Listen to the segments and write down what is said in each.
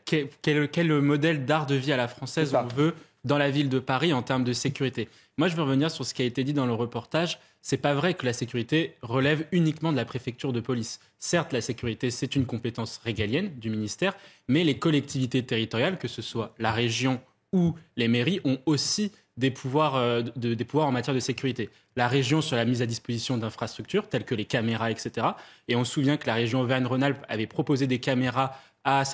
quel modèle d'art de vie à la française on veut dans la ville de Paris en termes de sécurité. Moi, je veux revenir sur ce qui a été dit dans le reportage. C'est pas vrai que la sécurité relève uniquement de la préfecture de police. Certes, la sécurité, c'est une compétence régalienne du ministère, mais les collectivités territoriales, que ce soit la région ou les mairies, ont aussi des pouvoirs, des pouvoirs en matière de sécurité. La région sur la mise à disposition d'infrastructures, telles que les caméras, etc. Et on se souvient que la région Auvergne-Rhône-Alpes avait proposé des caméras à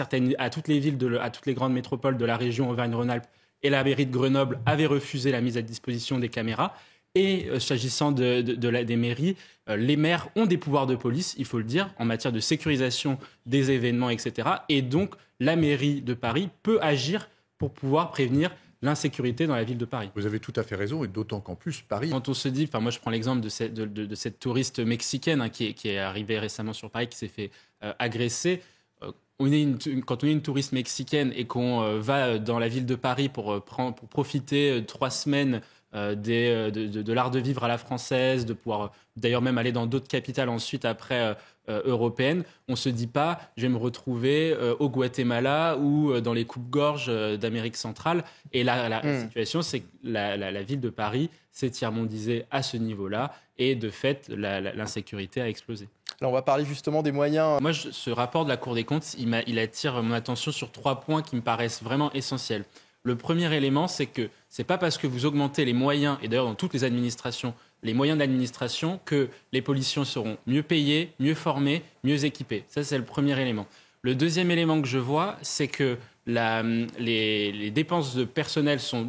toutes les villes, à toutes les grandes métropoles de la région Auvergne-Rhône-Alpes, et la mairie de Grenoble avait refusé la mise à disposition des caméras. Et s'agissant des mairies, les maires ont des pouvoirs de police, il faut le dire, en matière de sécurisation des événements, etc. Et donc, la mairie de Paris peut agir pour pouvoir prévenir l'insécurité dans la ville de Paris. Vous avez tout à fait raison, et d'autant qu'en plus, Paris... Quand on se dit, moi je prends l'exemple de cette touriste mexicaine qui est arrivée récemment sur Paris, qui s'est fait agresser. Quand on est une touriste mexicaine et qu'on va dans la ville de Paris pour profiter 3 semaines de l'art de vivre à la française, de pouvoir d'ailleurs même aller dans d'autres capitales ensuite après européennes, on ne se dit pas je vais me retrouver au Guatemala ou dans les coupes-gorges d'Amérique centrale. Et la situation, c'est que la ville de Paris s'est tiers-mondisée à ce niveau-là et de fait, l'insécurité a explosé. Alors on va parler justement des moyens. Moi, ce rapport de la Cour des comptes, il attire mon attention sur 3 points qui me paraissent vraiment essentiels. Le premier élément, c'est que ce n'est pas parce que vous augmentez les moyens, et d'ailleurs dans toutes les administrations, les moyens d'administration, que les policiers seront mieux payés, mieux formés, mieux équipés. Ça, c'est le premier élément. Le deuxième élément que je vois, c'est que les dépenses de personnel sont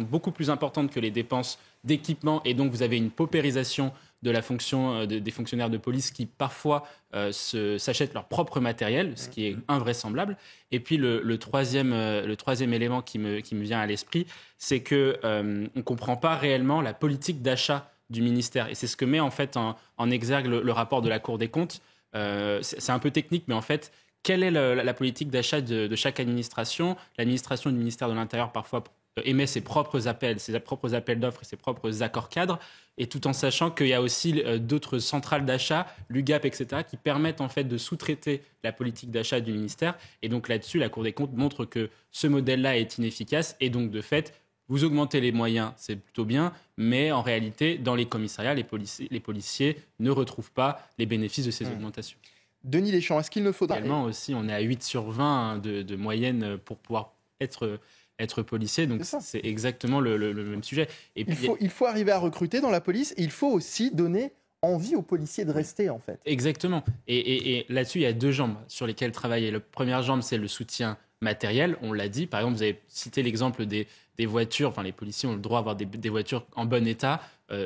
beaucoup plus importantes que les dépenses d'équipement, et donc vous avez une paupérisation de la fonction des fonctionnaires de police qui parfois s'achètent leur propre matériel, ce qui est invraisemblable. Et puis le troisième élément qui me vient à l'esprit, c'est que on ne comprend pas réellement la politique d'achat du ministère. Et c'est ce que met en fait en exergue le rapport de la Cour des comptes. C'est un peu technique, mais en fait, quelle est la politique d'achat de chaque administration ? L'administration du ministère de l'Intérieur parfois émet ses propres appels d'offres et ses propres accords cadres, et tout en sachant qu'il y a aussi d'autres centrales d'achat, l'UGAP, etc., qui permettent en fait de sous-traiter la politique d'achat du ministère. Et donc là-dessus, la Cour des comptes montre que ce modèle-là est inefficace, et donc de fait, vous augmentez les moyens, c'est plutôt bien, mais en réalité, dans les commissariats, les policiers ne retrouvent pas les bénéfices de ces augmentations. Denis Deschamps, est-ce qu'il ne faudrait... Également aussi, on est à 8 sur 20 de moyenne pour pouvoir être policier, donc c'est exactement le même sujet. Et puis, il faut arriver à recruter dans la police, et il faut aussi donner envie aux policiers de rester, en fait. Exactement. Et là-dessus, il y a 2 jambes sur lesquelles travailler. La première jambe, c'est le soutien matériel, on l'a dit. Par exemple, vous avez cité l'exemple des voitures. Enfin, les policiers ont le droit d'avoir des voitures en bon état.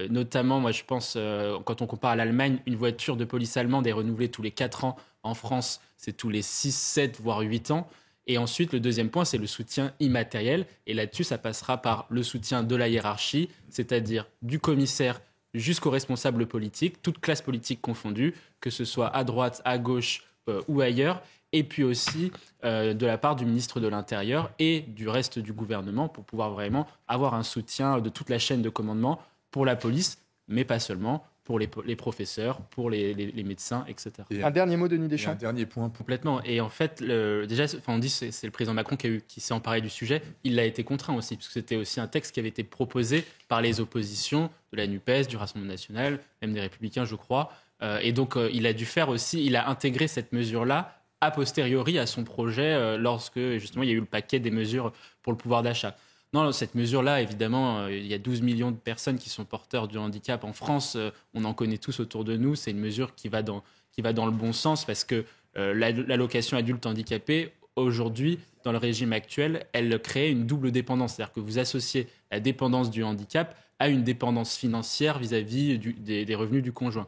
Notamment, moi, je pense, quand on compare à l'Allemagne, une voiture de police allemande est renouvelée tous les 4 ans. En France, c'est tous les 6, 7, voire 8 ans. Et ensuite, le deuxième point, c'est le soutien immatériel. Et là-dessus, ça passera par le soutien de la hiérarchie, c'est-à-dire du commissaire jusqu'aux responsables politiques, toutes classes politiques confondues, que ce soit à droite, à gauche ou ailleurs. Et puis aussi de la part du ministre de l'Intérieur et du reste du gouvernement pour pouvoir vraiment avoir un soutien de toute la chaîne de commandement pour la police, mais pas seulement, pour les professeurs, pour les médecins, etc. Un dernier mot, Denis Deschamps. Un dernier point. Complètement. Et en fait, on dit que c'est le président Macron qui s'est emparé du sujet. Il a été contraint aussi, parce que c'était aussi un texte qui avait été proposé par les oppositions de la NUPES, du Rassemblement national, même des Républicains, je crois. Et donc, il a intégré cette mesure-là a posteriori à son projet lorsque, justement, il y a eu le paquet des mesures pour le pouvoir d'achat. Non, cette mesure-là, évidemment, il y a 12 millions de personnes qui sont porteurs du handicap en France. On en connaît tous autour de nous. C'est une mesure qui va dans le bon sens parce que l'allocation adulte handicapé, aujourd'hui, dans le régime actuel, elle crée une double dépendance. C'est-à-dire que vous associez la dépendance du handicap à une dépendance financière vis-à-vis des revenus du conjoint.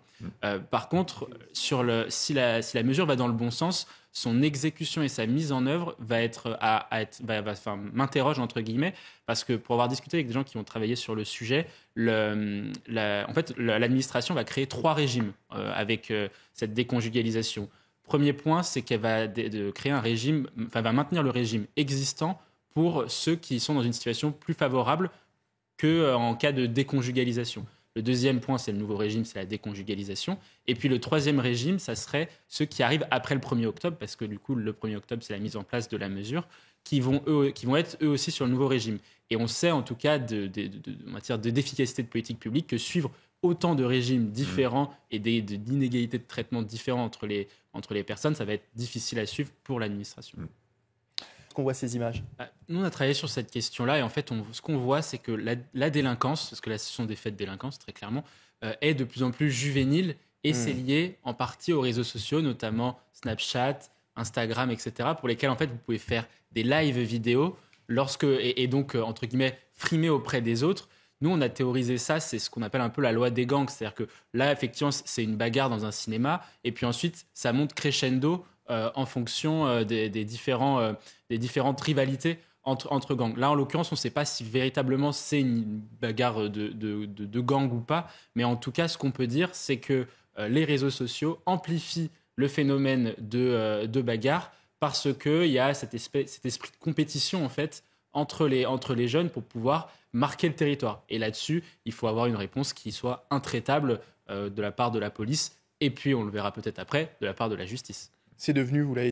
Par contre, si la mesure va dans le bon sens, son exécution et sa mise en œuvre m'interroge entre guillemets, parce que pour avoir discuté avec des gens qui ont travaillé sur le sujet, l'administration va créer 3 régimes avec cette déconjugalisation. Premier point, c'est qu'elle va créer un régime, va maintenir le régime existant pour ceux qui sont dans une situation plus favorable qu'en cas de déconjugalisation. Le deuxième point, c'est le nouveau régime, c'est la déconjugalisation. Et puis le troisième régime, ça serait ceux qui arrivent après le 1er octobre, parce que du coup, le 1er octobre, c'est la mise en place de la mesure, qui vont être eux aussi sur le nouveau régime. Et on sait en tout cas, en matière d'efficacité de politique publique, que suivre autant de régimes différents et d'inégalités de traitement différents entre les personnes, ça va être difficile à suivre pour l'administration. Qu'on voit ces images. Nous, on a travaillé sur cette question-là et en fait, ce qu'on voit, c'est que la délinquance, parce que là, ce sont des faits de délinquance, très clairement, est de plus en plus juvénile et c'est lié en partie aux réseaux sociaux, notamment Snapchat, Instagram, etc., pour lesquels, en fait, vous pouvez faire des lives vidéo et donc, entre guillemets, frimer auprès des autres. Nous, on a théorisé ça, c'est ce qu'on appelle un peu la loi des gangs. C'est-à-dire que là, effectivement, c'est une bagarre dans un cinéma et puis ensuite, ça monte crescendo en fonction des différentes rivalités entre gangs. Là, en l'occurrence, on ne sait pas si véritablement c'est une bagarre de gang ou pas, mais en tout cas, ce qu'on peut dire, c'est que les réseaux sociaux amplifient le phénomène de bagarre parce qu'il y a cet esprit de compétition, en fait, entre les jeunes pour pouvoir marquer le territoire. Et là-dessus, il faut avoir une réponse qui soit intraitable de la part de la police et puis, on le verra peut-être après, de la part de la justice. C'est devenu, vous l'avez